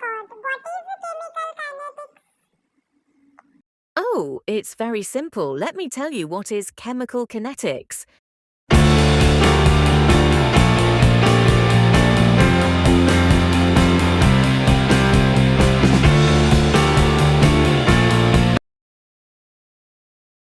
God, what is chemical kinetics? Oh, it's very simple. Let me tell you what is chemical kinetics.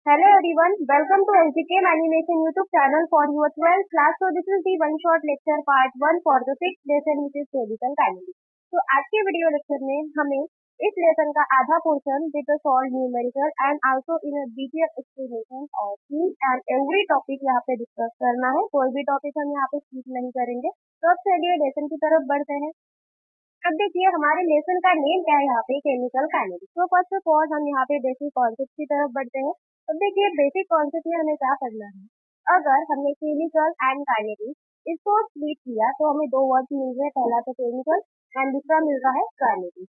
Hello everyone, welcome to LGKM Animation YouTube channel for your 12th class. So this is the one shot lecture part 1 for the 6th lesson which is chemical kinetics. तो आज के video lecture में हमें इस lesson का आधा portion with the solve numerical and also in a detail explanation of each and every topic यहाँ पे डिस्कस करना है। कोई भी टॉपिक हम यहाँ पे स्किप नहीं करेंगे। तो अब चलिए लेसन की तरफ बढ़ते हैं। अब देखिए हमारे लेसन का नेम क्या है यहाँ पे, केमिकल काइनेटिक्स। तो फर्स्ट ऑफ ऑल हम यहाँ पे बेसिक कॉन्सेप्ट की तरफ बढ़ते हैं। अब देखिए बेसिक कॉन्सेप्ट में हमें क्या पढ़ना है। अगर हमने केमिकल एंड काइनेटिक्स इसको स्प्लिट किया तो हमें दो वर्ड मिल रहे हैं, पहला तो केमिकल एंड दूसरा मिल रहा है काइनेटिक्स।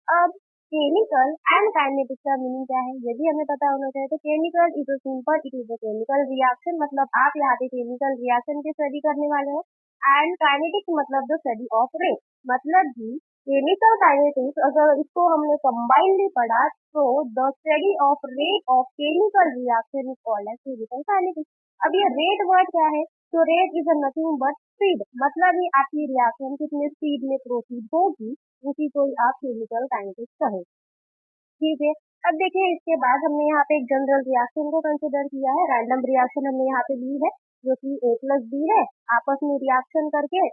अब केमिकल एंड काइनेटिक्स का मीनिंग क्या है यदि हमें पता होना चाहिए। तो chemical is a simple, it is a chemical reaction, मतलब आप यहाँ पे केमिकल रिएक्शन की स्टडी करने वाले हो। एंड काइनेटिक्स मतलब द स्टडी ऑफ रेट, मतलब कि केमिकल काइनेटिक्स अगर इसको हमने कंबाइनली पढ़ा तो the study of rate of chemical reaction is called as chemical kinetics. अब ये रेट वर्ड क्या है, तो rate is nothing but speed, मतलब ये आपकी रिएक्शन कितने स्पीड में प्रोसीड होगी उसी को ही आप केमिकल काइनेटिक्स कहें। ठीक है, अब देखिए इसके बाद हमने यहाँ पे एक जनरल रिएक्शन को कंसिडर किया है। रैंडम रिएक्शन हमने यहाँ पे ली है जो कि A+B है, आपस में रिएक्शन करके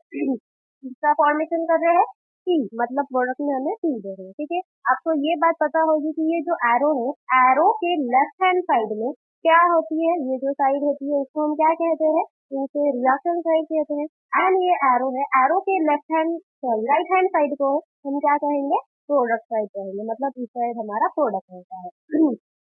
इसका फॉर्मेशन कर रहे हैं T, मतलब प्रोडक्ट में हमें T दे रहे हैं। ठीक है, आपको ये बात पता होगी कि ये जो एरो है, एरो के लेफ्ट हैंड साइड में क्या होती है, ये जो साइड होती है इसको हम क्या कहते हैं, इसे रिएक्शन साइड कहते हैं। एंड ये एरो है, एरो के left hand right hand side को हम क्या कहेंगे, प्रोडक्ट साइड कहेंगे, मतलब इस साइड हमारा प्रोडक्ट होता है।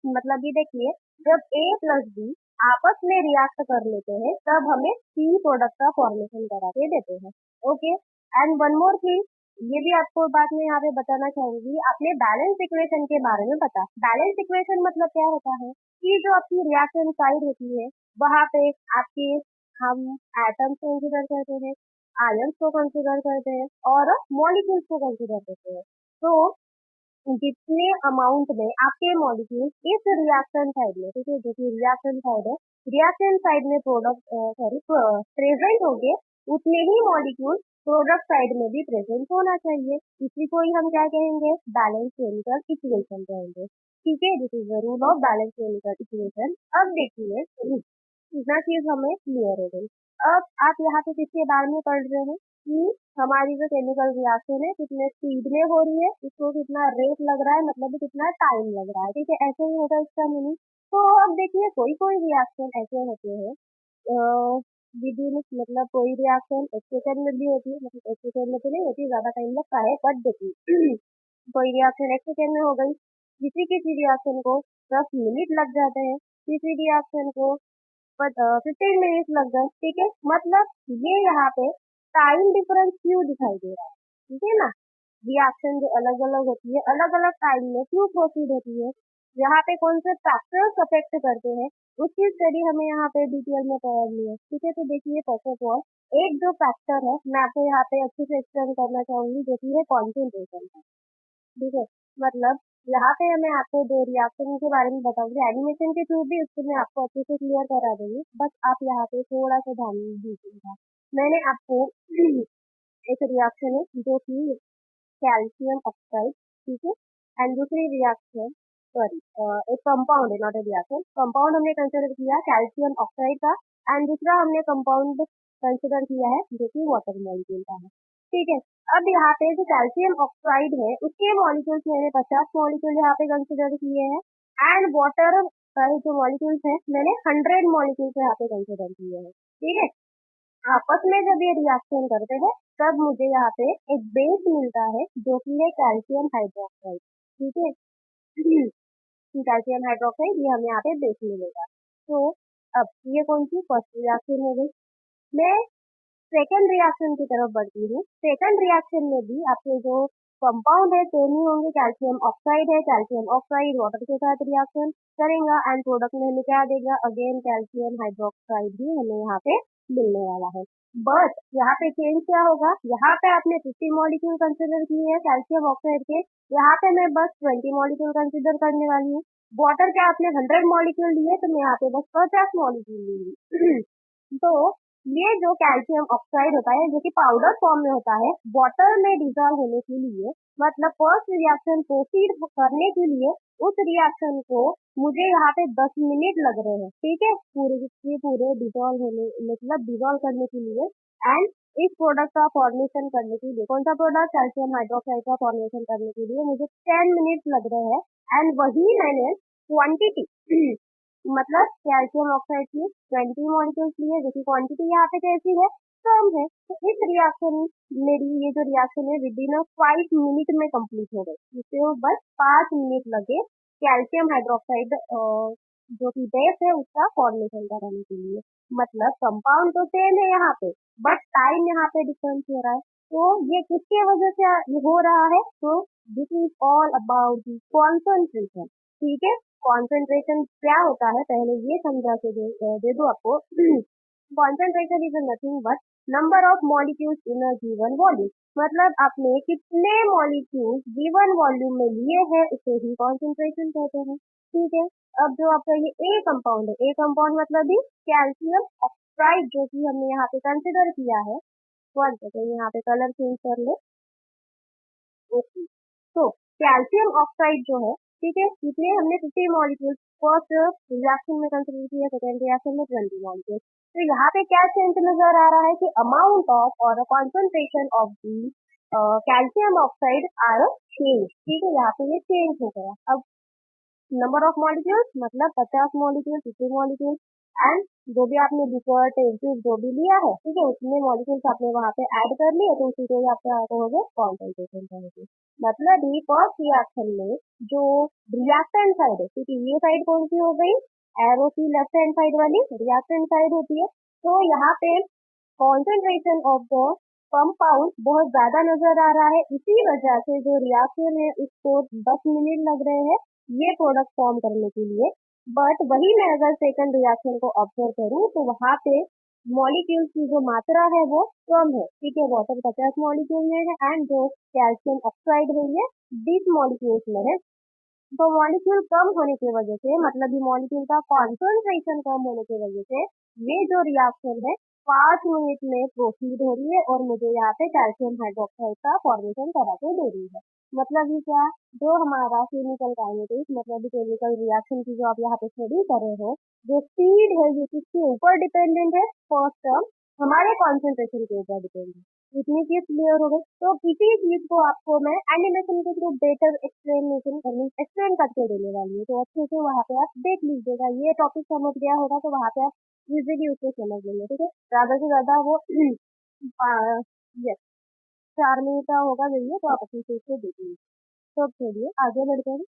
मतलब ये देखिए जब A+B आपस में रिएक्ट कर लेते हैं तब हमें C प्रोडक्ट का फॉर्मेशन करा के देते हैं। Okay, and one more thing, ये भी आपको बात में यहाँ पे बताना चाहूंगी, आपने बैलेंस इक्वेशन के बारे में पता। बैलेंस इक्वेशन मतलब क्या होता है कि जो आपकी रिएक्शन साइड होती है वहाँ पे आपके हम एटम्स को कंसिडर करते हैं, आयंस को कंसिडर करते हैं और मॉलिक्यूल्स को कंसिडर करते हैं। तो जितने अमाउंट में आपके मॉलिक्यूल इस रिएक्शन साइड में, ठीक है, जो कि रिएक्शन साइड है, रिएक्शन साइड में प्रोडक्ट प्रेजेंट होंगे उतने ही मॉलिक्यूल प्रोडक्ट साइड में भी प्रेजेंट होना चाहिए। इसी को ही हम क्या कहेंगे, बैलेंस केमिकल इक्वेशन कहेंगे। ठीक है, this is the rule of balance chemical equation. अब देखिए इतना चीज हमें क्लियर हो गई। अब आप यहाँ पे किसके बारे में पढ़ रहे हैं कि हमारी जो केमिकल रिएक्शन है कितने स्पीड में हो रही है, इसको कितना रेट लग रहा है, मतलब कितना टाइम लग रहा है। ठीक है, ऐसे ही होगा इसका मीनिंग। तो अब देखिए कोई कोई रिएक्शन ऐसे होते हैं विदिन, मतलब कोई रिएक्शन 1 सेकंड में भी होती है, मतलब 1 सेकंड में तो नहीं होती, ज्यादा टाइम लगता है, बट देखिए कोई रिएक्शन 1 सेकंड में हो गई, किसी किसी रिएक्शन को 10 मिनट लग जाते हैं, किसी रिएक्शन को 15 मिनट लग गए। ठीक है, मतलब ये यहाँ पे टाइम डिफरेंस क्यों दिखाई दे रहा है, ठीक है ना। रिएक्शन जो अलग अलग होती है, अलग अलग टाइम में क्यों प्रोसीड होती है, यहाँ पे कौन से फैक्टर्स अफेक्ट करते हैं, उसकी स्टडी हमें यहाँ पे डिटेल में करनी है। ठीक है, तो देखिए फर्स्ट ऑफ ऑल एक जो फैक्टर है मैं आपको यहाँ पे अच्छे से एक्सप्लेन करना चाहूंगी जो कि है कॉन्सेंट्रेशन। ठीक है, मतलब यहाँ पे मैं आपको दो रिएक्शन के बारे में बताऊंगी, एनिमेशन के थ्रू भी उसको मैं आपको अच्छे से क्लियर करा दूंगी, बस आप यहाँ पे थोड़ा सा ध्यान दीजिएगा। मैंने आपको एक रिएक्शन है जो कि कैल्शियम ऑक्साइड, ठीक है, एंड दूसरी रिएक्शन, सॉरी एक कंपाउंड है, नॉट ए रिएक्शन, कंपाउंड हमने कंसिडर किया कैल्शियम ऑक्साइड का, एंड दूसरा हमने कंपाउंड कंसिडर किया है जो कि वाटर मॉलिक्यूल का है। ठीक है, अब यहाँ पे जो कैल्शियम ऑक्साइड है उसके मॉलिक्यूल्स मैंने 50 मॉलिक्यूल यहाँ पे कंसिडर किए हैं, एंड वाटर का जो मॉलिक्यूल्स है मैंने 100 मॉलिक्यूल्स यहाँ पे कंसिडर किए हैं। ठीक है, आपस में जब ये रिएक्शन करते हैं तब मुझे यहाँ पे एक बेस मिलता है जो कि है कैल्शियम हाइड्रोक्साइड। ठीक है, कैल्शियम हाइड्रोक्साइड ये हमें यहाँ पे बेस मिलेगा। तो अब ये कौन सी फर्स्ट रिएक्शन हो गई। मैं सेकेंड रिएक्शन की तरफ बढ़ती हूँ। सेकेंड रिएक्शन में भी आपके जो कंपाउंड है सेम ही होंगे, कैल्शियम ऑक्साइड है, कैल्शियम ऑक्साइड वाटर के साथ रिएक्शन करेगा एंड प्रोडक्ट में हमें क्या देगा, अगेन कैल्शियम हाइड्रोक्साइड भी हमें यहाँ पे मिलने वाला है। बट यहाँ पे चेंज क्या होगा, यहाँ पे आपने 50 मॉलिक्यूल कंसिडर किए हैं कैल्शियम ऑक्साइड के, यहाँ पे मैं बस 20 मॉलिक्यूल कंसिडर करने वाली हूँ। वाटर के आपने 100 मॉलिक्यूल लिए तो मैं यहाँ पे बस 50 मॉलिक्यूल लूंगी। तो ये जो कैल्शियम ऑक्साइड होता है जो कि पाउडर फॉर्म में होता है, वाटर में डिजॉल्व होने के लिए, मतलब फर्स्ट रिएक्शन प्रोसीड करने के लिए उस रिएक्शन को मुझे यहाँ पे 10 मिनट लग रहे हैं, ठीक है, पूरे के पूरे डिजॉल्व होने, मतलब डिजॉल्व करने के लिए एंड इस प्रोडक्ट का फॉर्मेशन करने के लिए, कौन सा प्रोडक्ट, कैल्शियम हाइड्रोक्साइड का फॉर्मेशन करने के लिए मुझे 10 मिनट लग रहे हैं। एंड वही मैंने क्वांटिटी मतलब कैल्शियम ऑक्साइड की 20 मॉलिक्यूल्स लिए, जो कि क्वांटिटी यहाँ पे कैसी है, कम है। तो इस रिएक्शन, मेरी ये जो रिएक्शन है विद इन 5 मिनट में कंप्लीट हो गई, जिससे वो बस 5 मिनट लगे कैल्शियम हाइड्रोक्साइड जो कि बेस है उसका फॉर्मेशन कराने के लिए। मतलब कंपाउंड तो सेम है यहाँ पे, बट टाइम यहाँ पे डिफरेंस हो रहा है। तो ये किसके वजह से हो रहा है, तो this is all about the concentration, ठीक है। कॉन्सेंट्रेशन क्या होता है पहले ये समझा के दे दो आपको। Concentration is nothing but number of molecules in a given volume, मतलब आपने कितने मॉलिक्यूल्स गिवन वॉल्यूम में लिए हैं उसे ही कॉन्सेंट्रेशन कहते हैं, ठीक है। अब जो आपका ये ए कंपाउंड है, ए कंपाउंड मतलब कैल्शियम ऑक्साइड जो कि हमने यहाँ पे कंसिडर किया है, वन सेकेंड यहाँ पे कलर चेंज कर ले, ओके। तो कैल्शियम ऑक्साइड जो है, ठीक है, इसमें हमने 50 मॉलिक्यूल फर्स्ट रिएक्शन में कंसिडर किया, सेकेंड रिएक्शन में 20 मॉलिक्यूल। तो यहाँ पे क्या चेंज नजर आ रहा है कि अमाउंट ऑफ और concentration of the calcium oxide are change, ठीक है, यहाँ पे ये चेंज हो गया। अब नंबर ऑफ मॉलिक्यूल्स मतलब 50 मॉलिक्यूल, 50 मॉलिक्यूल एंड जो भी आपने बिफोर टेंसिव जो भी लिया है, ठीक है, उतने मॉलिक्यूल्स आपने वहाँ पे ऐड कर लिए, तो उसी को ही आपका कहोगे कॉन्सेंट्रेशन कहोगे। मतलब ये फर्स्ट रिएक्शन में जो रिएक्टेंट साइड है, क्योंकि ये साइड कौन सी हो गई, एरो की लेफ्ट हैंड साइड वाली रिएक्टेंट साइड होती है। तो यहाँ पे कॉन्सेंट्रेशन ऑफ द कंपाउंड बहुत ज्यादा नजर आ रहा है, इसी वजह से जो रिएक्शन है उसको 10 मिनट लग रहे हैं ये प्रोडक्ट फॉर्म करने के लिए। बट वही मैं अगर सेकंड रिएक्शन को ऑब्जर्व करूँ तो वहाँ पे मॉलिक्यूल्स की जो मात्रा है वो कम है, ठीक है, वाटर 50 मॉलिक्यूल में है एंड जो कैल्शियम ऑक्साइड है ये 20 मॉलिक्यूल्स में है। तो मॉलिक्यूल कम होने की वजह से, मतलब ये मॉलिक्यूल का कॉन्सेंट्रेशन कम होने की वजह से ये जो रिएक्शन है 5 मिनट में प्रोसीड हो रही है और मुझे यहाँ पे कैल्शियम हाइड्रोक्साइड का फॉर्मेशन करा के दे रही है। मतलब ये क्या, जो हमारा केमिकल काइनेटिक्स मतलब केमिकल रिएक्शन की जो आप यहाँ पे स्टडी कर रहे हो, जो स्पीड है ये किसके ऊपर डिपेंडेंट है, फर्स्ट टर्म हमारे कॉन्सेंट्रेशन के ऊपर डिपेंडेंट है। इतनी चीज क्लियर हो गई। तो इसी चीज को आपको मैं एनिमेशन के थ्रू बेटर एक्सप्लेन करके देने वाली हूँ, तो अच्छे से वहाँ पे आप देख लीजिएगा। ये टॉपिक समझ गया होगा तो वहाँ पे आप इजीली उसको समझ लेंगे, ठीक है। ज्यादा से ज्यादा वो यस 4 मिनट का होगा वीडियो, तो आप अच्छे से इसको देख लीजिए। तो अब चलिए आगे बढ़ते हैं।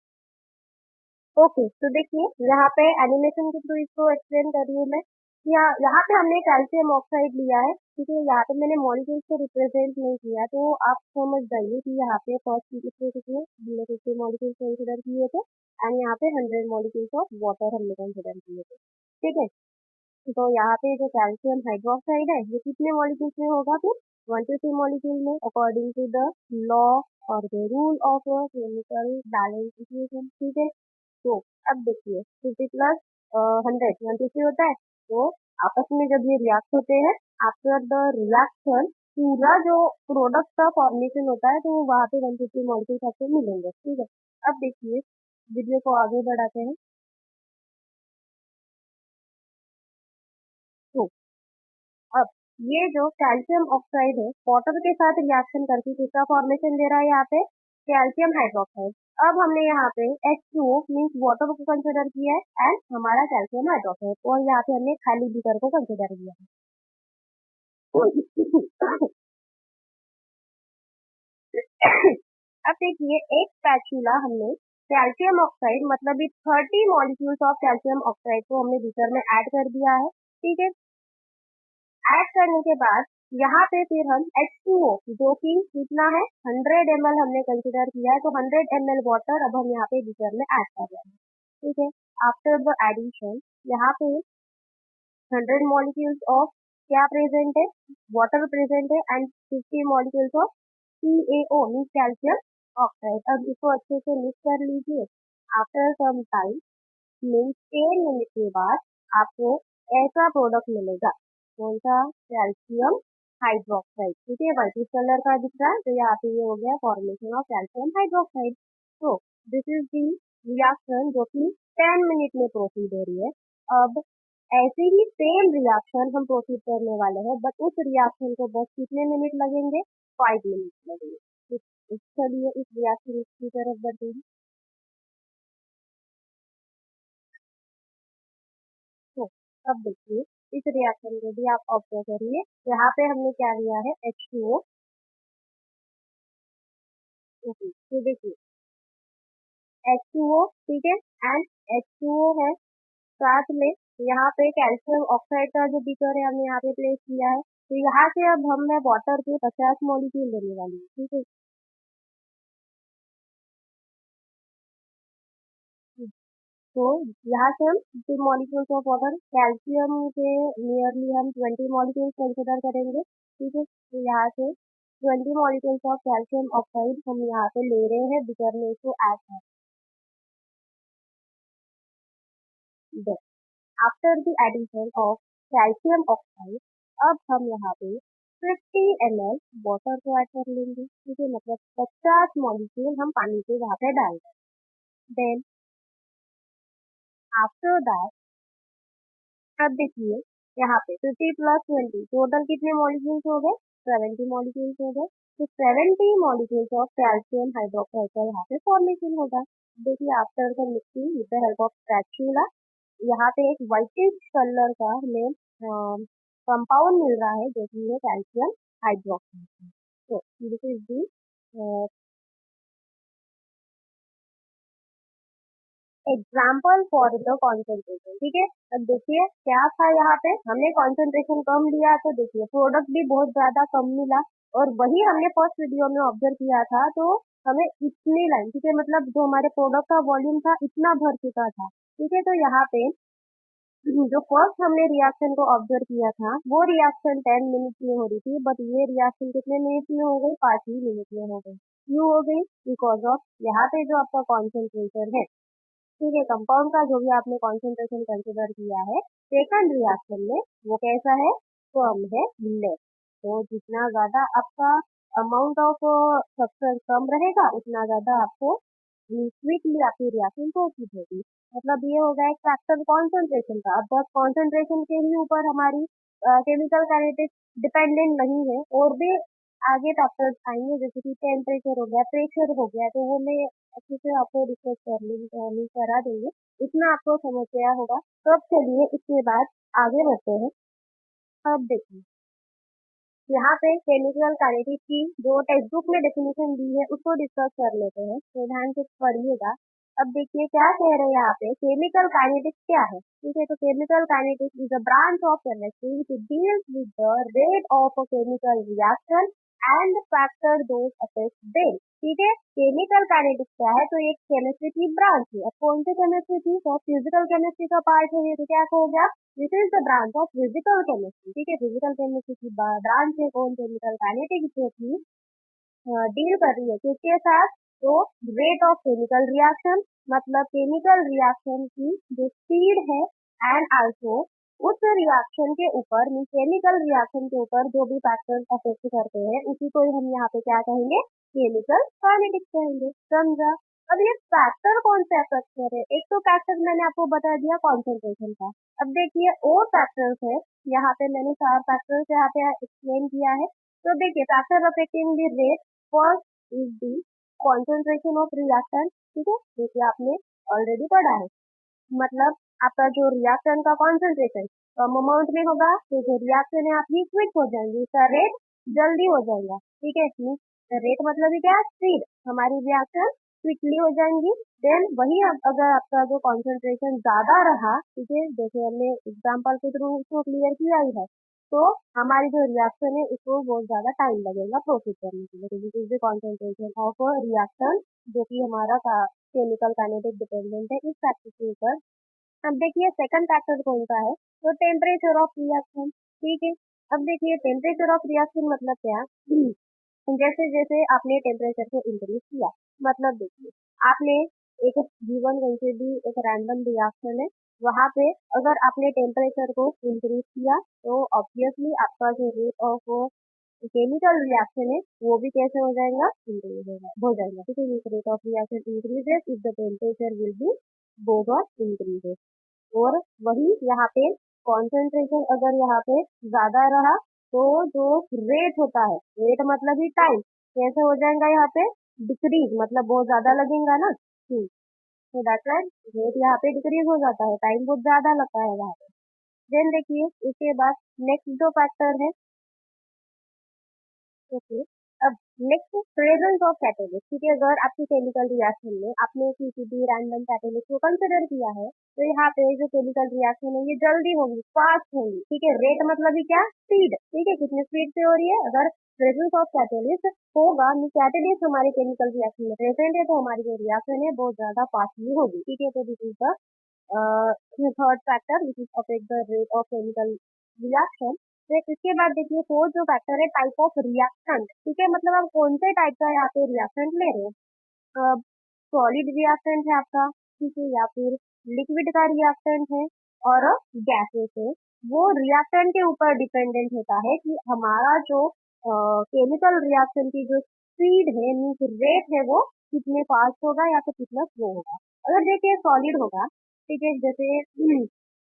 ओके, तो देखिए यहाँ पे एनिमेशन के थ्रू इसको एक्सप्लेन कर रही हूँ मैं। यहाँ पे हमने कैल्शियम ऑक्साइड लिया है, ठीक है, यहाँ पे मैंने मॉलिक्यूल्स को रिप्रेजेंट नहीं किया, तो आप समझ जाइए कि यहाँ पे फर्स्ट कितने हमने 50 मॉलिक्यूल्स कंसिडर किए थे एंड यहाँ पे 100 मॉलिक्यूल्स ऑफ वाटर हमने कंसिडर किए थे, ठीक है। तो यहाँ पे जो कैल्शियम हाइड्रोक्साइड है ये कितने मॉलिक्यूल्स में होगा, फिर 1 to 3 मॉलिक्यूल में अकॉर्डिंग टू द लॉ और the rule of chemical balance equation, ठीक है। तो अब देखिए 50 प्लस 100 150 होता है, तो आपस में जब ये रिएक्ट होते हैं, आफ्टर द रिएक्शन पूरा जो प्रोडक्ट का फॉर्मेशन होता है तो वहाँ पे 150 मॉलिक्यूल्स आपको मिलेंगे, ठीक है। अब देखिए वीडियो को आगे बढ़ाते हैं। तो अब ये जो कैल्शियम ऑक्साइड है वाटर के साथ रिएक्शन करके किसका फॉर्मेशन दे रहा है, यहाँ पे कैल्शियम हाइड्रोक्साइड। अब हमने यहाँ पे H2O मीन्स वाटर को कंसिडर किया है एंड हमारा कैल्शियम हाइड्रोक्साइड, और यहाँ पे हमने खाली बीकर को कंसिडर किया है। अब देखिए एक स्पैचुला हमने कैल्शियम ऑक्साइड मतलब 30 मॉलिक्यूल्स ऑफ कैल्शियम ऑक्साइड को हमने बीकर में ऐड कर दिया है, ठीक है। ऐड करने के बाद यहाँ पे फिर हम H2O जो कि कितना है 100 ml हमने कंसिडर किया है, तो 100 ml वाटर अब हम यहाँ पे बीकर में ऐड कर रहे हैं, ठीक है। आफ्टर द एडिशन यहाँ पे 100 मॉलिक्यूल्स ऑफ क्या प्रेजेंट है, वाटर प्रेजेंट है and 50 molecules of CaO mean calcium oxide. अब इसको अच्छे से मिक्स कर लीजिए। After some time means 10 minute के बाद आपको ऐसा प्रोडक्ट मिलेगा, कौन सा, कैल्शियम हाइड्रोक्साइड। ठीक है, व्हाइटिश कलर का दिख रहा है, तो यहाँ पे ये हो गया फॉर्मेशन ऑफ कैल्शियम हाइड्रोक्साइड। तो दिस इज दी रिएक्शन जो कि 10 मिनट में प्रोसीड हो रही है। अब ऐसे ही सेम रिएक्शन हम प्रोसीड करने वाले हैं, बट उस रिएक्शन को बस कितने मिनट लगेंगे, 5 मिनट लगेंगे। चलिए इस रिएक्शन की तरफ बढ़ते हैं। तो अब देखिए इस रिएक्शन को भी आप ऑब्जर्व करिए, यहाँ पे हमने क्या लिया है, H2O। ओके, तो देखिए H2O, ठीक है, एंड H2O है, साथ में यहाँ पे कैल्शियम ऑक्साइड का जो बीकर है हमने यहाँ पे प्लेस किया है। तो यहाँ से अब हम मैं वाटर के 50 मॉलिक्यूल लेने वाली हूँ। ठीक है, तो यहाँ से हम 2 मॉलिक्यूल्स ऑफ वाटर, कैल्शियम के नियरली हम 20 मॉलिक्यूल्स कंसिडर करेंगे। ठीक है, तो यहाँ से 20 मॉलिक्यूल्स ऑफ कैल्शियम ऑक्साइड हम यहाँ पे ले रहे हैं बीकर में, इसको ऐड कर। After the addition of calcium oxide, अब हम यहाँ पे 50 ml वाटर को ऐड कर लेंगे। ठीक है, मतलब 50 मॉलिक्यूल हम पानी के वहाँ पे डाल दें। देन आफ्टर दैट, अब देखिए यहाँ पे 50 प्लस 20 टोटल कितने मॉलिक्यूल्स हो गए, 70 मॉलिक्यूल्स हो गए। तो 70 मॉलिक्यूल्स ऑफ कैल्शियम हाइड्रोक्साइड का यहाँ पे फॉर्मेशन होगा। देखिए after the mixing with the help of spatula, यहाँ पे एक व्हाइटिश कलर का हमें कंपाउंड मिल रहा है जो कि है कैल्शियम हाइड्रोक्साइड। तो this is the example for the concentration. ठीक है, अब देखिए क्या था, यहाँ पे हमने कॉन्सेंट्रेशन कम लिया, तो देखिए प्रोडक्ट भी बहुत ज्यादा कम मिला, और वही हमने फर्स्ट वीडियो में ऑब्जर्व किया था। तो हमें इतनी लाइन, ठीक है, मतलब जो हमारे प्रोडक्ट का वॉल्यूम था इतना भर चुका था। ठीक है, तो यहाँ पे जो फर्स्ट हमने रिएक्शन को ऑब्जर्व किया था वो रिएक्शन 10 मिनट में हो रही थी, बट ये रिएक्शन कितने मिनट में हो गई, 5 ही मिनट में हो गई। क्यों हो गई, बिकॉज ऑफ यहाँ पे जो आपका कॉन्सेंट्रेशन है, ठीक है, कंपाउंड का जो भी आपने कॉन्सेंट्रेशन कंसिडर किया है सेकंड रिएक्शन में, वो कैसा है, कम है, लेस। तो जितना ज्यादा आपका अमाउंट ऑफ सब्सटेंस कम रहेगा, उतना ज्यादा आपको क्विकली आपकी रिएक्शन प्रोसीड होगी। मतलब ये होगा एक फैक्टर कॉन्सेंट्रेशन का। अब बस कॉन्सेंट्रेशन के ही ऊपर हमारी केमिकल काइनेटिक्स डिपेंडेंट नहीं है, और भी आगे फैक्टर्स आएंगे, जैसे कि टेम्परेचर हो गया, प्रेशर हो गया, तो वो मैं अच्छे से आपको डिस्कस करा देंगे, इतना आपको समझ गया होगा। तो अब चलिए इसके बाद आगे बढ़ते हैं। अब देखिए यहाँ पे केमिकल काइनेटिक्स की जो टेक्स्ट बुक में डेफिनेशन दी है उसको डिस्कस कर लेते हैं, तो ध्यान से पढ़िएगा। अब देखिए क्या कह रहे हैं यहाँ पे, केमिकल काइनेटिक्स क्या है। ठीक है, तो chemical kinetics is a branch of chemistry which deals with the rate of a chemical reaction and factor those affect them. ठीक है, केमिकल काइनेटिक्स क्या है, तो एक केमिस्ट्री की ब्रांच है। अब कौन सी केमिस्ट्री थी, तो फिजिकल केमिस्ट्री का पार्ट है ये, तो क्या हो गया, this is the branch of physical chemistry. ठीक है, फिजिकल केमिस्ट्री की ब्रांच है कौन, केमिकल काइनेटिक्स, जो की डील कर रही है किसके साथ, तो रेट ऑफ केमिकल रिएक्शन, मतलब केमिकल रिएक्शन की जो स्पीड है, एंड आल्सो उस रिएक्शन के ऊपर, केमिकल रिएक्शन के ऊपर जो भी फैक्टर्स अफेक्ट करते हैं उसी को ही हम यहाँ पे क्या कहेंगे, केमिकल काइनेटिक्स कहेंगे। समझा। अब ये फैक्टर कौन से अफेक्ट कर रहे हैं, एक तो फैक्टर मैंने आपको बता दिया कॉन्सेंट्रेशन का। अब देखिए और फैक्टर्स है, यहाँ पे मैंने 4 फैक्टर्स यहाँ पे एक्सप्लेन किया है। तो देखिए factor affecting the rate, first is the concentration of reaction. ठीक है, देखिए आपने ऑलरेडी पढ़ा है, मतलब आपका जो रिएक्शन का कॉन्सेंट्रेशन कम अमाउंट में होगा, तो जो रिएक्शन है आपकी क्विक हो जाएंगी, इसका रेट जल्दी हो जाएगा। ठीक है, रेट मतलब क्या, स्पीड, हमारी रिएक्शन क्विकली हो जाएंगी। देन वही अगर आपका जो कॉन्सेंट्रेशन ज्यादा रहा, ठीक है, जैसे हमने एग्जाम्पल के थ्रू इसको क्लियर किया ही है, तो हमारी जो रिएक्शन है उसको बहुत ज्यादा टाइम लगेगा प्रोसेस करने के लिए। This is the concentration of reaction, जो कि हमारा केमिकल काइनेटिक डिपेंडेंट है इस फैक्टर के ऊपर। अब देखिए सेकंड फैक्टर कौन सा है, तो टेम्परेचर ऑफ रिएक्शन। ठीक है, अब देखिए टेम्परेचर ऑफ रिएक्शन मतलब क्या जैसे जैसे आपने टेम्परेचर को इंक्रीज किया, मतलब देखिए आपने एक गिवन कहीं से भी एक रैंडम रिएक्शन है, वहां पे अगर आपने टेम्परेचर को इंक्रीज किया तो ऑब्वियसली आपका जो रेट ऑफ केमिकल रिएक्शन है वो भी कैसे हो जाएगा, इंक्रीज हो जाएगा। ठीक है, rate of reaction increases if the temperature will be goes on increases. और वही यहाँ पे कॉन्सेंट्रेशन अगर यहाँ पे ज्यादा रहा तो जो रेट होता है, रेट मतलब ही टाइम, कैसे हो जाएगा यहाँ पे डिक्रीज, मतलब बहुत ज्यादा लगेगा ना। तो दैट्स व्हाई रेट यहाँ पे डिक्रीज हो जाता है, टाइम बहुत ज्यादा लगता है वहाँ पे। देन देखिए इसके बाद नेक्स्ट जो फैक्टर है, ओके, अब नेक्स्ट प्रेजेंस ऑफ कैटेलिस्ट। ठीक है, अगर आपकी केमिकल रिएक्शन में आपने किसी भी रैंडम कैटेलिस्ट को कंसिडर किया है तो यहाँ पे जो केमिकल रिएक्शन है ये जल्दी होगी, फास्ट होगी। ठीक है, रेट मतलब ही क्या, स्पीड। ठीक है, कितनी स्पीड से हो रही है, अगर प्रेजेंस ऑफ कैटेलिस्ट होगा, कैटेलिस्ट हमारे केमिकल रिएक्शन में प्रेजेंट है तो हमारी जो रिएक्शन है बहुत ज्यादा फास्टली होगी। ठीक है, तो this is the third factor which is affect the rate of chemical reaction. फिर इसके बाद देखिए फोर्थ जो फैक्टर है टाइप ऑफ रिएक्टेंट। ठीक है, मतलब आप कौन से टाइप का यहाँ पे रिएक्टेंट ले रहे हो, सॉलिड रिएक्टेंट है आपका, ठीक है, या फिर लिक्विड का रिएक्टेंट है और गैसेस है। वो रिएक्टेंट के ऊपर डिपेंडेंट होता है कि हमारा जो केमिकल रिएक्शन की जो स्पीड है मीन्स रेट है वो कितने फास्ट होगा या फिर कितना स्लो होगा। अगर देखिए सॉलिड होगा, ठीक है, जैसे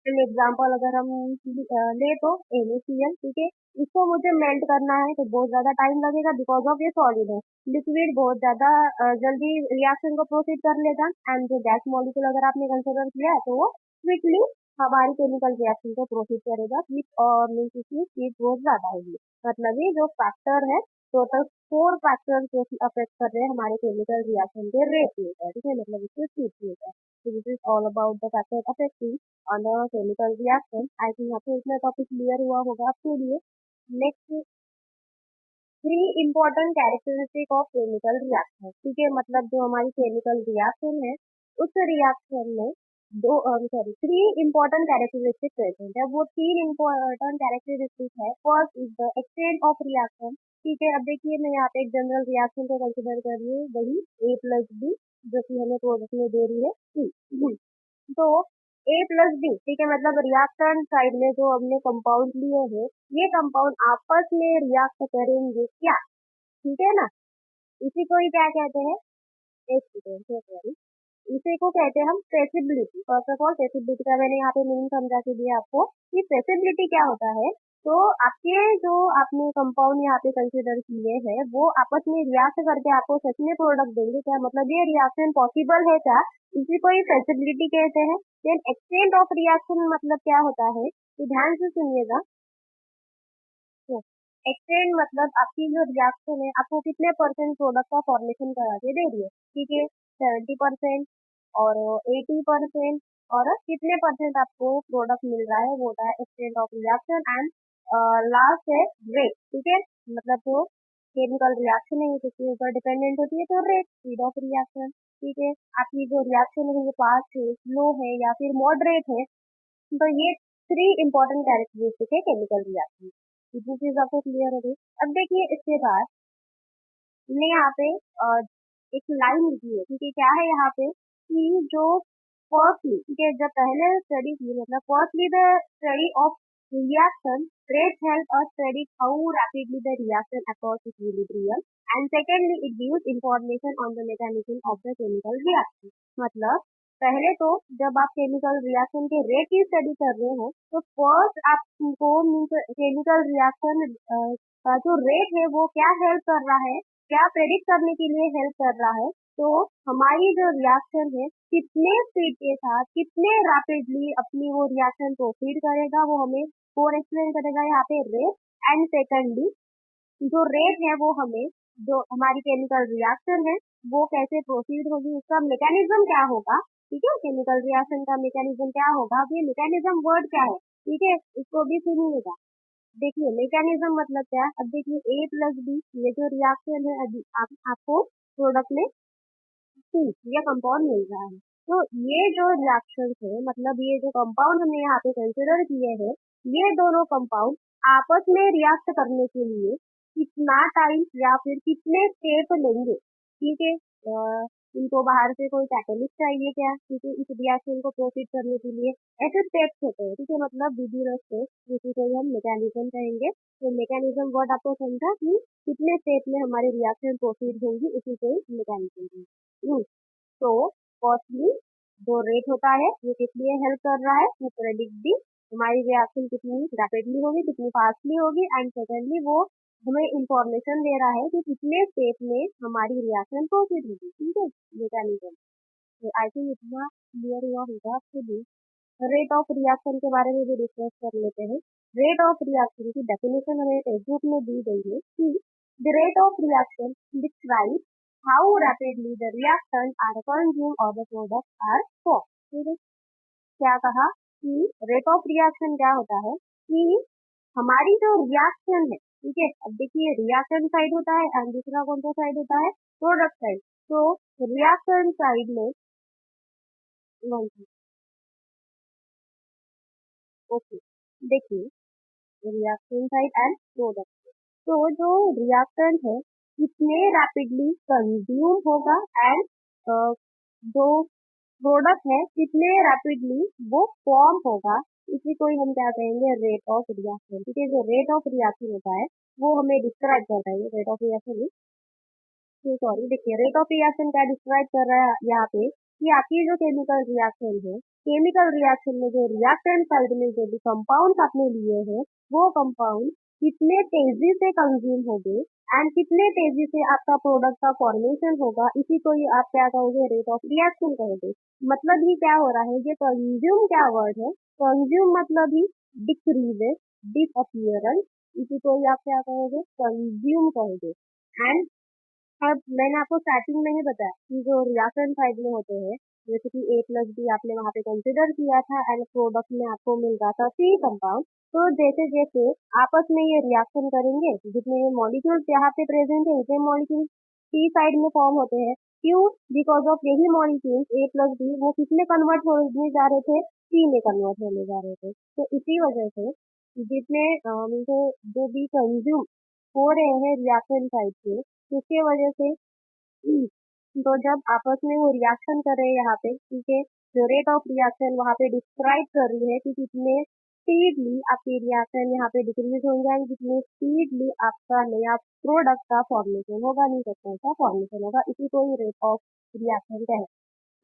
एग्जाम्पल अगर हम ले तो NaCl, ठीक है, इसको मुझे मेल्ट करना है तो बहुत ज्यादा टाइम लगेगा बिकॉज ऑफ ये सॉलिड है। लिक्विड बहुत ज्यादा जल्दी रिएक्शन को प्रोसीड कर लेगा, एंड जो गैस मॉलिक्यूल अगर आपने कंसिडर किया है तो वो क्विकली हमारी केमिकल रिएक्शन को प्रोसीड करेगा, और मीन्स इसकी स्पीड बहुत ज्यादा होगी। मतलब ये जो फैक्टर है, टोटल 4 फैक्टर जो अफेक्ट कर रहे हैं हमारे केमिकल रिएक्शन के रेट के ऊपर। ठीक है, मतलब इसकी स्पीड के ऊपर। So this is all about the factor affecting on the chemical reaction। I think यहाँ पे इतना टॉपिक क्लियर हुआ होगा आपके लिए। Next, 3 important characteristic of chemical reaction. ठीक है, मतलब जो हमारी केमिकल रिएक्शन है उस रिएक्शन में 3 important कैरेक्टरिस्टिक प्रेजेंट है। वो 3 important कैरेक्टरिस्टिक है। First is the extent of reaction. ठीक है, अब देखिए मैं यहाँ पे एक जनरल रिएक्शन को कंसिडर कर रही हूँ, वही A+B जो कि हमें प्रोडक्ट में दे रही है C। तो A+B, ठीक है, मतलब रिएक्टेंट साइड में जो हमने कंपाउंड लिए हैं ये कंपाउंड आपस में रिएक्ट करेंगे क्या, ठीक है ना। इसी को ही क्या कहते हैं, एक सेकेंड सॉरी, इसी को कहते हैं हम traceability. First of all traceability का मैंने यहाँ पे मीनिंग समझा के दिया आपको कि ट्रेसेबिलिटी क्या होता है। तो आपके जो आपने कंपाउंड यहाँ पे कंसिडर किए हैं वो आपस में रिएक्ट करके आपको सच में प्रोडक्ट देंगे क्या, मतलब ये रिएक्शन पॉसिबल है क्या, इसी को ही ट्रेसेबिलिटी कहते हैं। देन एक्सटेंट ऑफ रिएक्शन मतलब क्या होता है, तो ध्यान से सुनिएगा। एक्सटेंट मतलब आपकी जो रिएक्शन है आपको कितने परसेंट प्रोडक्ट का फॉर्मेशन करा के दे रही है। ठीक है, 70% और 80% और कितने परसेंट आपको प्रोडक्ट मिल रहा है वो होता है extent of reaction. And last है रेट। ठीक है, मतलब जो केमिकल रिएक्शन है ये किसके ऊपर डिपेंडेंट होती है, तो रेट, स्पीड ऑफ रिएक्शन। ठीक है, आपकी जो रिएक्शन है वो फास्ट है, स्लो है या फिर मॉडरेट है। तो ये 3 important कैरेक्टरिस्टिक है केमिकल रिएक्शन। ये चीज आपको क्लियर हो गई। अब देखिए इसके बाद हमने यहाँ पे एक लाइन लिखी है, ठीक है, क्या है यहाँ पे कि जो फर्स्टली, ठीक है, जब पहले स्टडी की, मतलब firstly the study of reaction rate help us study how rapidly the reaction across equilibrium, and secondly it gives information on the mechanism of the chemical reaction. मतलब पहले तो जब आप केमिकल रिएक्शन के रेट की study कर रहे हो तो फर्स्ट आपको केमिकल रिएक्शन का जो रेट है वो क्या हेल्प कर रहा है, क्या प्रेडिक्ट करने के लिए हेल्प कर रहा है। तो हमारी जो रिएक्शन है कितने स्पीड के साथ कितने रैपिडली अपनी वो रिएक्शन प्रोसीड करेगा वो हमें और एक्सप्लेन करेगा यहाँ पे रेट। एंड सेकेंडली जो रेट है वो हमें जो हमारी केमिकल रिएक्शन है वो कैसे प्रोसीड होगी, उसका मैकेनिज्म क्या होगा। ठीक है, केमिकल रिएक्शन का मैकेनिज्म क्या होगा, अब ये मैकेनिज्म वर्ड क्या है, ठीक है, इसको भी सुनिएगा। देखिए मैकेनिज्म मतलब क्या, अब देखिए A+B ये जो रिएक्शन है अभी आपको प्रोडक्ट में C ये कंपाउंड मिल रहा है। तो ये जो रिएक्शन है मतलब ये जो कंपाउंड हमने यहाँ पे कंसिडर किए हैं ये दोनों कंपाउंड आपस में रिएक्ट करने के लिए कितना टाइम या फिर कितने स्टेप लेंगे, ठीक है। इनको बाहर से कोई कैटलिस्ट चाहिए क्या, ठीक है, इस रिएक्शन को प्रोसीड करने के लिए ऐसे स्टेप्स होते हैं, ठीक है, मतलब विभिन्न स्टेप, जिसे कोई हम मैकेनिज्म कहेंगे। तो मैकेनिज्म वर्ड आपको समझा कि कितने स्टेप में हमारी रिएक्शन प्रोसीड होगी, इसी को मैकेनिज्म। तो फर्स्टली जो रेट होता है ये किस लिए हेल्प कर रहा है, वो प्रेडिक्ट दी हमारी रिएक्शन कितनी रैपिडली होगी, कितनी फास्टली होगी, एंड सेकेंडली वो हमें इंफॉर्मेशन दे रहा है कि कितने स्टेप में हमारी रिएक्शन प्रोसीड होगी, ठीक है, मैकेनिज्म। तो आई थिंक इतना क्लियर हुआ होगा आपके लिए। रेट ऑफ रिएक्शन के बारे में भी डिस्कस कर लेते हैं। रेट ऑफ रिएक्शन की डेफिनेशन हमें टेक्स्ट बुक में दी गई है कि the rate of reaction describe how rapidly the reaction are consume और द प्रोडक्ट आर फॉर्म। ठीक है, क्या कहा कि रेट ऑफ रिएक्शन क्या होता है कि हमारी जो रिएक्शन है, ठीक है, अब देखिए रिएक्शन साइड होता है एंड दूसरा कौन सा साइड होता है, प्रोडक्ट साइड। तो रिएक्शन साइड में ओके, देखिए रिएक्शन साइड एंड प्रोडक्ट। तो जो रिएक्टेंट है कितने रैपिडली कंज्यूम होगा एंड जो प्रोडक्ट है कितने रैपिडली वो फॉर्म होगा, इसी को ही हम क्या कहेंगे, रेट ऑफ रिएक्शन। ठीक है, जो रेट ऑफ रिएक्शन होता है वो हमें डिस्क्राइब करता है, रेट ऑफ रिएक्शन। सॉरी, देखिए रेट ऑफ रिएक्शन क्या डिस्क्राइब कर रहा है यहाँ पे कि आपकी जो केमिकल रिएक्शन है, केमिकल रिएक्शन में जो रिएक्टेंट साइड में जो भी कंपाउंड आपने लिए हैं वो कंपाउंड कितने तेजी से कंज्यूम होंगे एंड कितने तेजी से आपका प्रोडक्ट का फॉर्मेशन होगा, इसी को ही आप क्या कहोगे, रेट ऑफ रिएक्शन कहोगे। मतलब ही क्या हो रहा है, ये कंज्यूम क्या वर्ड है, कंज्यूम मतलब ही डिक्रीज, डिसअपियरेंस, इसी को ही आप क्या कहोगे, कंज्यूम कहोगे। एंड अब मैंने आपको स्टार्टिंग में ही बताया कि जो रिएक्शन साइड में होते हैं, जैसे कि A प्लस बी आपने वहाँ पे कंसिडर किया था एंड प्रोडक्ट में आपको मिल रहा था C कंपाउंड। तो जैसे जैसे आपस में ये रिएक्शन करेंगे, जितने ये मॉलिक्यूल्स यहाँ पे प्रेजेंट है उतने मॉलिक्यूल्स C साइड में फॉर्म होते हैं। क्यों? बिकॉज ऑफ यही मॉलिक्यूल्स A प्लस बी वो किसमें कन्वर्ट होने जा रहे थे, C में कन्वर्ट होने जा रहे थे। तो इसी वजह से जितने जो भी कंज्यूम हो रहे हैं रिएक्शन साइड से, उसके वजह से तो जब आपस में वो रिएक्शन कर रहे हैं यहाँ पे, ठीक है, जो रेट ऑफ रिएक्शन वहाँ पे डिस्क्राइब कर रही है कि कितने स्पीडली आपकी रिएक्शन यहाँ पे डिक्रीज हो जाएंगे, कितनी स्पीडली आपका नया प्रोडक्ट का फॉर्मेशन होगा, नहीं सकता का फॉर्मेशन होगा, इसी को ही रेट ऑफ रिएक्शन कहे।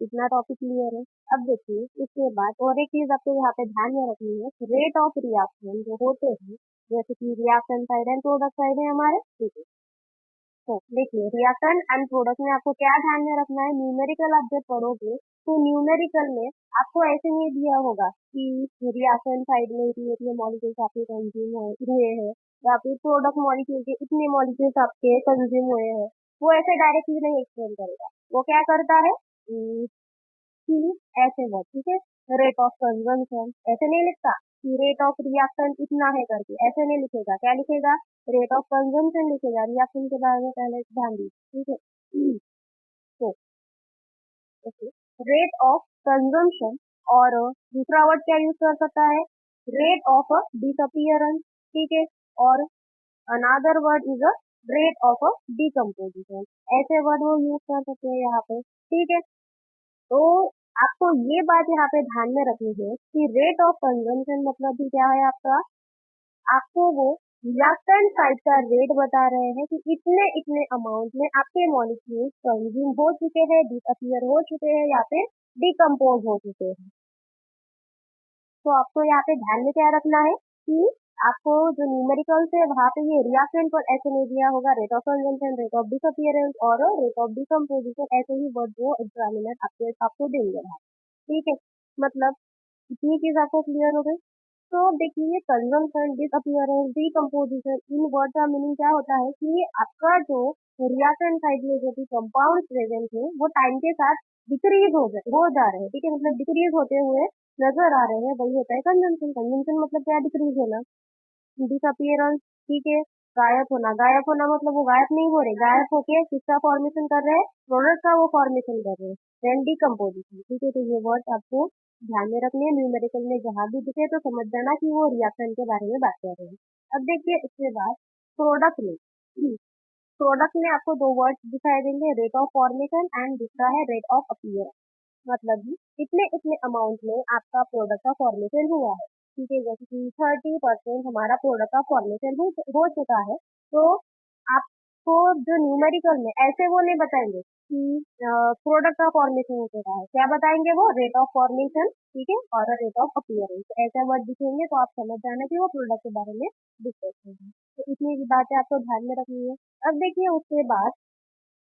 इतना टॉपिक क्लियर है। अब देखिए इसके बाद और एक चीज आपको यहाँ पे ध्यान में रखनी है, रेट ऑफ रिएक्शन जो होते हैं, जैसे कि reaction side and product side है हमारे, ठीक है। तो देखिए रिएक्शन एंड प्रोडक्ट में आपको क्या ध्यान में रखना है, न्यूमेरिकल आप जब पढ़ोगे तो न्यूमेरिकल में आपको ऐसे नहीं दिया होगा कि रिएक्शन साइड में इतने मॉलिक्यूल्स आपके कंज्यूम हुए हैं या फिर प्रोडक्ट मॉलिक्यूल के इतने मॉलिक्यूल्स आपके कंज्यूम हुए हैं, वो ऐसे डायरेक्टली नहीं एक्सप्लेन करेगा। वो क्या करता है कि ऐसे वर्ड, ठीक है, रेट ऑफ कंजम्पशन ऐसे नहीं लिखता कि रेट ऑफ रिएक्शन इतना है करके, ऐसे नहीं लिखेगा। क्या लिखेगा, रेट ऑफ कंजम्पशन लिखेगा। रिएक्शन के बारे में पहले ध्यान दीजिए, ठीक है। तो ओके, रेट ऑफ कंजम्पशन और दूसरा वर्ड क्या यूज कर सकता है, रेट ऑफ डिसअपियरेंस, ठीक है, और another word is a rate of decomposition. ऐसे वर्ड वो यूज कर सकते हैं यहाँ पे, ठीक है। तो आपको ये बात यहाँ पे ध्यान में रखनी है कि रेट ऑफ कंजम्पशन मतलब भी क्या है आपका, आपको वो रिएक्टेंट साइड का रेट बता रहे हैं कि इतने इतने अमाउंट में आपके मॉलिक्यूल्स कंज्यूम हो चुके हैं, डिसअपियर हो चुके हैं या फिर डिकम्पोज हो चुके हैं। तो आपको यहाँ पे ध्यान में क्या रखना है कि आपको जो न्यूमेरिकल है वहाँ पे ये रिएक्टेंट पर ऐसे नहीं दिया होगा, rate of consumption, rate of disappearance और रेट ऑफ डिकम्पोजिशन, ऐसे ही वर्ड वो एग्जामिनर आपको देंगे, ठीक है। मतलब इतनी चीज आपको क्लियर हो गई। तो देखिए कंजम्पशन, डिसअपियरेंस, डिकम्पोजिशन, इन वर्ड का मीनिंग क्या होता है कि आपका जो रिएक्टेंट साइड में जो भी कंपाउंड प्रेजेंट है वो टाइम के साथ डिक्रीज हो जा रहे हैं, ठीक है, मतलब डिक्रीज होते हुए नजर आ रहे हैं, वही होता है कंजम्पशन। कंजम्पशन मतलब क्या, डिक्रीज होना। डिसअपियरेंस, ठीक है, गायब होना। गायब होना मतलब वो गायब नहीं हो रहे, गायब होके किसका फॉर्मेशन कर रहे हैं, प्रोडक्ट का वो फॉर्मेशन कर रहे हैं। देन डिकम्पोजिशन, ठीक है, तो ये वर्ड आपको ध्यान में रखनी है, न्यूमेरिकल में जहां भी दिखे तो समझ जाना कि वो रिएक्शन के बारे में बात कर रहे हैं। अब देखिए इसके बाद प्रोडक्ट में प्रोडक्ट में आपको दो वर्ड्स दिखाई देंगे, रेट ऑफ फॉर्मेशन एंड दूसरा है रेट ऑफ अपीयरेंस। मतलब कि इतने इतने अमाउंट में आपका प्रोडक्ट का फॉर्मेशन हुआ है, ठीक है, जैसे कि 30% हमारा प्रोडक्ट का फॉर्मेशन हो चुका है, तो आपको जो न्यूमेरिकल में ऐसे वो नहीं बताएंगे कि प्रोडक्ट का फॉर्मेशन हो चुका है, क्या बताएंगे वो रेट ऑफ फॉर्मेशन, ठीक है, और रेट ऑफ अपीयरेंस। ऐसा वर्ड दिखेंगे तो आप समझ जाना कि वो प्रोडक्ट के बारे में डिस्कस कर रहे हैं। तो इतनी भी बातें आपको ध्यान में रखनी है। अब देखिए उसके बाद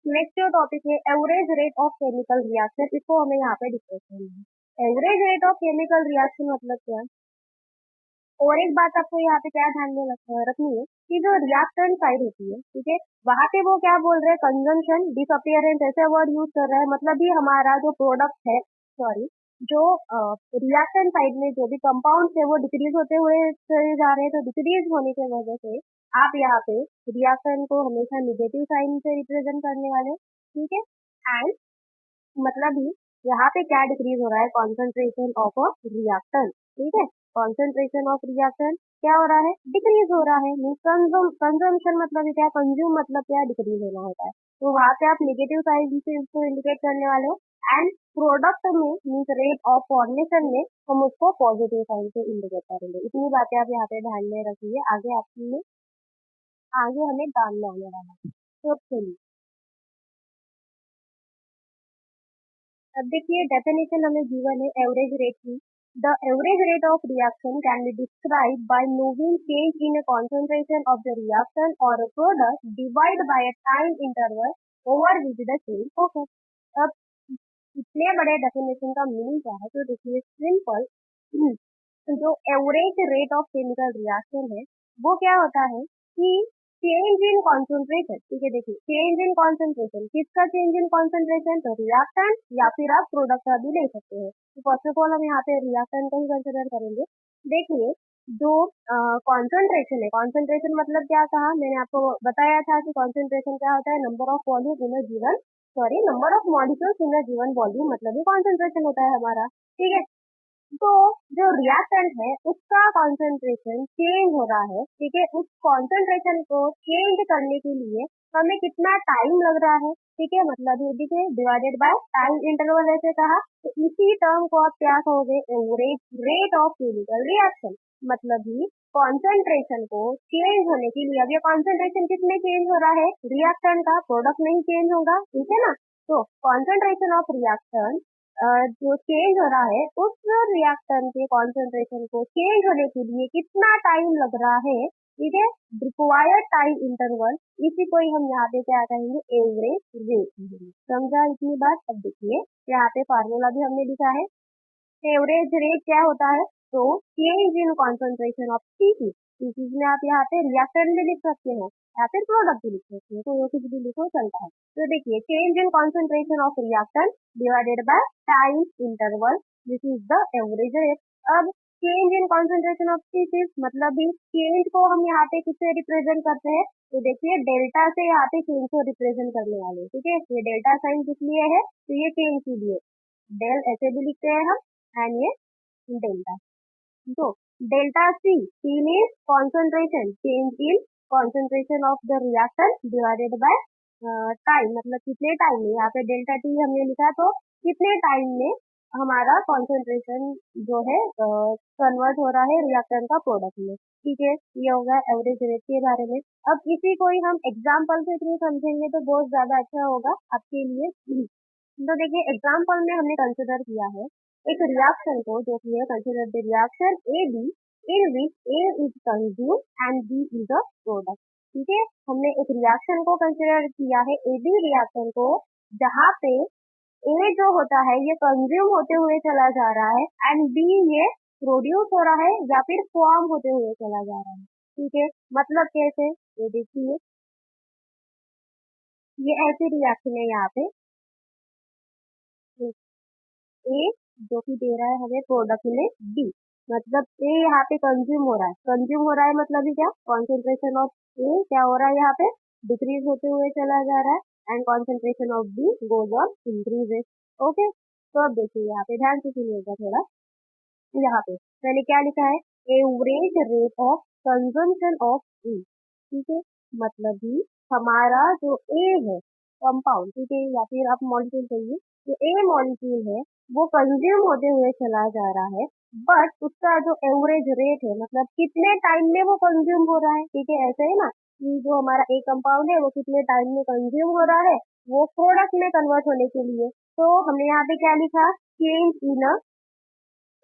नेक्स्ट जो टॉपिक है average rate of chemical reaction, इसको हमें यहाँ पे डिस्कस करना है। Average rate of chemical reaction मतलब क्या? और एक बात आपको यहाँ पे क्या ध्यान में रखनी है कि जो रिएक्टेंट साइड होती है, ठीक है, वहां पे वो क्या बोल रहे हैं, कंजम्पशन, डिसअपियरेंस, ऐसे वर्ड यूज कर रहे हैं। मतलब ही हमारा जो प्रोडक्ट है, सॉरी, जो रिएक्टेंट साइड में जो भी कंपाउंड है वो डिक्रीज होते हुए चले जा रहे हैं, तो डिक्रीज होने की वजह से आप यहाँ पे रिएक्शन को हमेशा निगेटिव साइन से रिप्रेजेंट करने वाले, ठीक है। एंड मतलब ही यहाँ पे क्या डिक्रीज हो रहा है, कॉन्सेंट्रेशन ऑफ अ रिएक्टेंट, ठीक है, कॉन्सेंट्रेशन ऑफ रिएक्टेंट क्या हो रहा है, डिक्रीज हो रहा है। कंजम्पशन मतलब क्या, कंज्यूम मतलब क्या, डिक्रीज होना होता है, तो वहां पे आप नेगेटिव साइन से इसको इंडिकेट करने वाले हो। एंड प्रोडक्ट में मीन्स रेट ऑफ फॉर्मेशन में हम उसको पॉजिटिव साइन से इंडिकेट करेंगे। इतनी बातें आप यहाँ पे ध्यान में रखिए, आगे हमें काम में आने वाला है। तो चलिए अब देखिए डेफिनेशन हमें गिवन है एवरेज रेट की। The average rate of reaction can be describe by moving change in a concentration of the reaction or a product divided by a time interval over which the change occurs। अब इतने बड़े definition का meaning क्या है, तो देखिए simple, जो average rate of chemical reaction है वो क्या होता है कि चेंज इन कॉन्सेंट्रेशन, ठीक है, देखिए चेंज इन कॉन्सेंट्रेशन, किसका चेंज इन कॉन्सेंट्रेशन, तो रिएक्टेंट या फिर आप प्रोडक्ट का भी ले सकते हैं। तो फर्स्ट ऑफ ऑल हम यहाँ पे रिएक्टेंट का ही कंसिडर करेंगे। देखिए जो कॉन्सेंट्रेशन है, कॉन्सेंट्रेशन मतलब क्या कहा, मैंने आपको बताया था कि कॉन्सेंट्रेशन क्या होता है, number of volume in a given, sorry, number of molecules in a given volume, मतलब ही कॉन्सेंट्रेशन होता है हमारा, ठीक है। तो जो रिएक्टेंट है उसका कॉन्सेंट्रेशन चेंज हो रहा है, ठीक है, उस कॉन्सेंट्रेशन को चेंज करने के लिए हमें कितना टाइम लग रहा है, ठीक है, मतलब ये देखिए डिवाइडेड बाय टाइम इंटरवल ऐसे कहा, तो इसी टर्म को आप क्या कहोगे, average rate of chemical reaction. मतलब ही कॉन्सेंट्रेशन को चेंज होने के लिए, अब ये कॉन्सेंट्रेशन किसमें चेंज हो रहा है, रिएक्टेंट का, प्रोडक्ट में ही चेंज होगा, ठीक है ना। तो कॉन्सेंट्रेशन ऑफ रिएक्शन जो चेंज हो रहा है उस रिएक्टेंट के कॉन्सेंट्रेशन को चेंज होने के लिए कितना टाइम लग रहा है, ठीक है, रिक्वायर्ड टाइम इंटरवल, इसी को ही हम यहाँ पे क्या कहेंगे, एवरेज रेट कहेंगे। समझा इतनी बात। अब देखिए यहाँ पे फार्मूला भी हमने लिखा है, एवरेज रेट क्या होता है, तो change in concentration of species, species में आप यहाँ पे रिएक्टेंट भी लिख सकते हो या फिर प्रोडक्ट भी लिख सकते हो, तो ये कुछ भी लिखो चलता है। तो देखिए change in concentration of reactant divided by time interval, this is the average rate. अब change in concentration of species मतलब भी चेंज को हम यहाँ पे किससे रिप्रेजेंट करते हैं, तो देखिए डेल्टा से यहाँ पे चेंज को रिप्रेजेंट करने वाले, ठीक है, ये डेल्टा साइन किस लिए है, तो ये चेंज के लिए, डेल ऐसे भी लिखते हैं हम, एंड ये डेल्टा। तो delta C, C means concentration, change in concentration of the reactant divided by time, मतलब कितने टाइम में, यहाँ पे डेल्टा टी हमने लिखा, तो कितने टाइम में हमारा कॉन्सेंट्रेशन जो है कन्वर्ट हो रहा है रिएक्टेंट का प्रोडक्ट में, ठीक है। ये होगा एवरेज रेट के बारे में। अब इसी को ही हम एग्जाम्पल के थ्रू समझेंगे तो बहुत ज्यादा अच्छा होगा आपके लिए। तो देखिए एग्जाम्पल में हमने कंसिडर किया है एक रिएक्शन को, जो कि है consider the reaction A B in which A is consume and B is a product, ठीक है। हमने एक रिएक्शन को कंसिडर किया है ए बी रिएक्शन को, जहाँ पे ए जो होता है ये कंज्यूम होते हुए चला जा रहा है एंड बी ये प्रोड्यूस हो रहा है या फिर फॉर्म होते हुए चला जा रहा है, ठीक है। मतलब कैसे, ये देखिए ये ऐसी रिएक्शन है यहाँ पे, ए जो कि दे रहा है हमें प्रोडक्ट में बी, मतलब ए यहाँ पे कंज्यूम हो रहा है, कंज्यूम हो रहा है मतलब ही क्या, कॉन्सेंट्रेशन ऑफ ए क्या हो रहा है यहाँ पे, डिक्रीज होते हुए चला जा रहा है and concentration of B goes on increases. Okay, तो अब देखिए यहाँ पे ध्यान से सुनिएगा थोड़ा, यहाँ पे मैंने क्या लिखा है, average rate of consumption of A, ठीक है, मतलब भी हमारा जो ए है कंपाउंड, ठीक है, या फिर आप मॉलिक्यूल कहिए, जो ए मॉलिक्यूल है वो कंज्यूम होते हुए चला जा रहा है, बट उसका जो एवरेज रेट है मतलब कितने टाइम में वो कंज्यूम हो रहा है, ठीक है, ऐसे है ना कि जो हमारा ए कंपाउंड है वो कितने टाइम में कंज्यूम हो रहा है वो प्रोडक्ट में कन्वर्ट होने के लिए, तो हमने यहाँ पे क्या लिखा, चेंज इन अ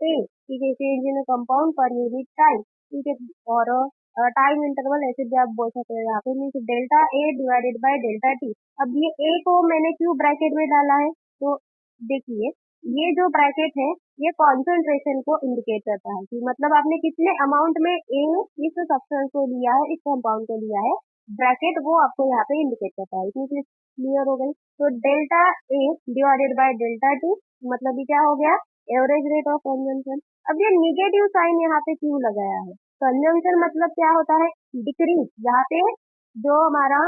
ए, ठीक है, change in compound per unit time, ठीक है, और टाइम इंटरवल ऐसे भी आप बोल सकते हो यहाँ पे, means delta A divided by delta T. अब ये ए को मैंने क्यों ब्रैकेट में डाला है, तो देखिए ये जो ब्रैकेट है ये कॉन्सेंट्रेशन को इंडिकेट करता है कि मतलब आपने कितने अमाउंट में ए इस सब्सटेंस को लिया है, इस कंपाउंड को लिया है, ब्रैकेट वो आपको यहाँ पे इंडिकेट करता है, इतनी चीज क्लियर हो गई। तो delta A divided by delta T मतलब ये क्या हो गया, एवरेज रेट ऑफ कंजम्पशन। अब ये निगेटिव साइन यहाँ पे क्यों लगाया है, कंजम्पशन मतलब क्या होता है, डिक्रीज, यहाँ पे जो हमारा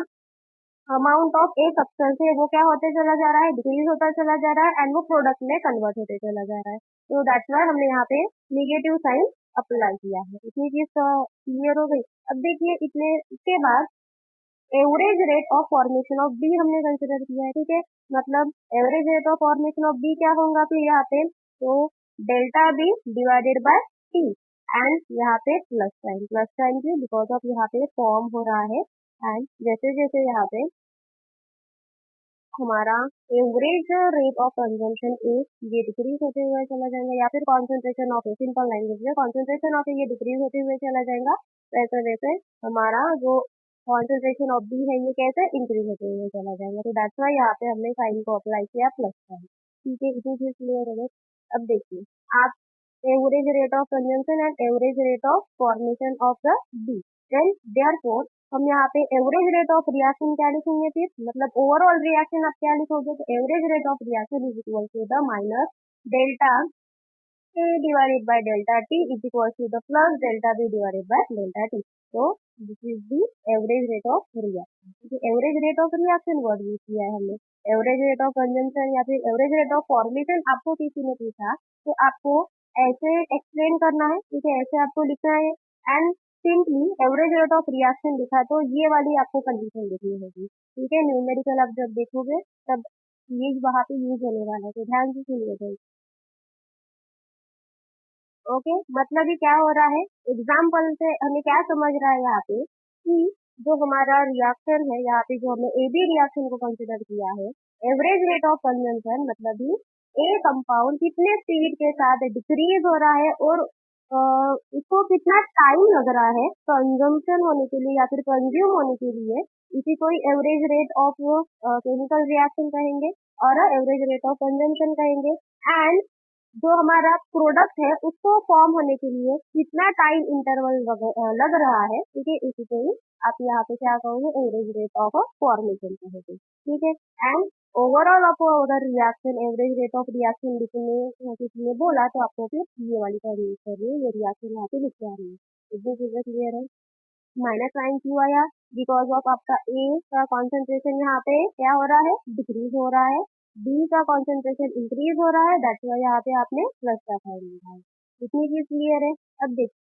अमाउंट ऑफ ए सब्सटेंस है वो क्या होते चला जा रहा है, डिक्रीज होता चला जा रहा है, एंड वो प्रोडक्ट में कन्वर्ट होते चला जा रहा है, तो दैट्स व्हाई हमने यहाँ पे निगेटिव साइन अप्लाई किया है। इतनी चीज क्लियर हो गई। अब देखिए इतने के बाद average rate of formation of B हमने कंसिडर किया है, ठीक है, मतलब average rate of formation of B क्या होगा फिर यहाँ पे, तो delta B divided by T, and यहाँ पे प्लस साइन की बिकॉज ऑफ यहाँ पे फॉर्म हो रहा है, एंड जैसे जैसे यहाँ पे हमारा एवरेज रेट ऑफ कंजम्पशन ए ये डिक्रीज होते हुए चला जाएगा, या फिर concentration of A, simple language में कॉन्सेंट्रेशन ऑफ ए ये डिक्रीज होते हुए चला जाएगा, वैसे वैसे हमारा जो कॉन्सेंट्रेशन ऑफ बी है ये कैसे इंक्रीज होते हुए चला जाएगा, तो दैट्स व्हाई यहाँ पे हमने साइन को अप्लाई किया प्लस साइन, ठीक है, इतनी चीज क्लियर हो गई। अब देखिए आप average rate of consumption and average rate of formation of the B, then therefore हम यहाँ पे एवरेज रेट ऑफ रिएक्शन क्या लिखेंगे फिर, मतलब ओवरऑल रिएक्शन आप क्या लिखोगे, तो average rate of reaction is equal to the minus delta A divided by delta T is equal to the plus delta B divided by delta T. So this is the average rate of reaction. तो average rate of reaction word use किया है हमने, average rate of consumption या फिर average rate of formation आपको किसी ने पूछा तो आपको ऐसे एक्सप्लेन करना है, ठीक है, ऐसे आपको लिखना है, and simply average rate of reaction लिखा तो ये वाली आपको कंडीशन लिखनी होगी, ठीक है, न्यूमेरिकल आप जब देखोगे तब ये वहाँ पे यूज होने वाला है, तो ध्यान से सुनिएगा। ओके, मतलब ये क्या हो रहा है, एग्जाम्पल से हमें क्या समझ रहा है यहाँ पे कि जो हमारा रिएक्शन है यहाँ पे जो हमने ए बी रिएक्शन को कंसिडर किया है, एवरेज रेट ऑफ कंजम्पशन मतलब ही ए कंपाउंड कितने स्पीड के साथ डिक्रीज हो रहा है और इसको कितना टाइम लग रहा है कंजम्पशन होने के लिए या फिर कंज्यूम होने के लिए, इसी को average rate of chemical reaction कहेंगे और एवरेज रेट ऑफ कंजम्पशन कहेंगे, एंड जो हमारा प्रोडक्ट है उसको फॉर्म होने के लिए कितना टाइम इंटरवल लग रहा है, ठीक है, इसी को ही आप यहाँ पे क्या कहोगे, एवरेज रेट ऑफ फॉर्मेशन कहोगे, ठीक है, एंड ओवरऑल आपको अगर reaction average rate of reaction लिखने किसी ने बोला तो आपको फिर ये वाली का यूज करनी है, ये रिएक्शन यहाँ पे लिख के आ रही है, इतनी चीजें क्लियर है। माइनस साइन क्यों आया, बिकॉज ऑफ आपका ए का कॉन्सेंट्रेशन यहाँ पे क्या हो रहा है, डिक्रीज हो रहा है, बी का कॉन्सेंट्रेशन इंक्रीज हो रहा है, दैट्स व्हाई यहाँ पे आपने प्लस का साइन लिखा है, इतनी चीज क्लियर है। अब देखिए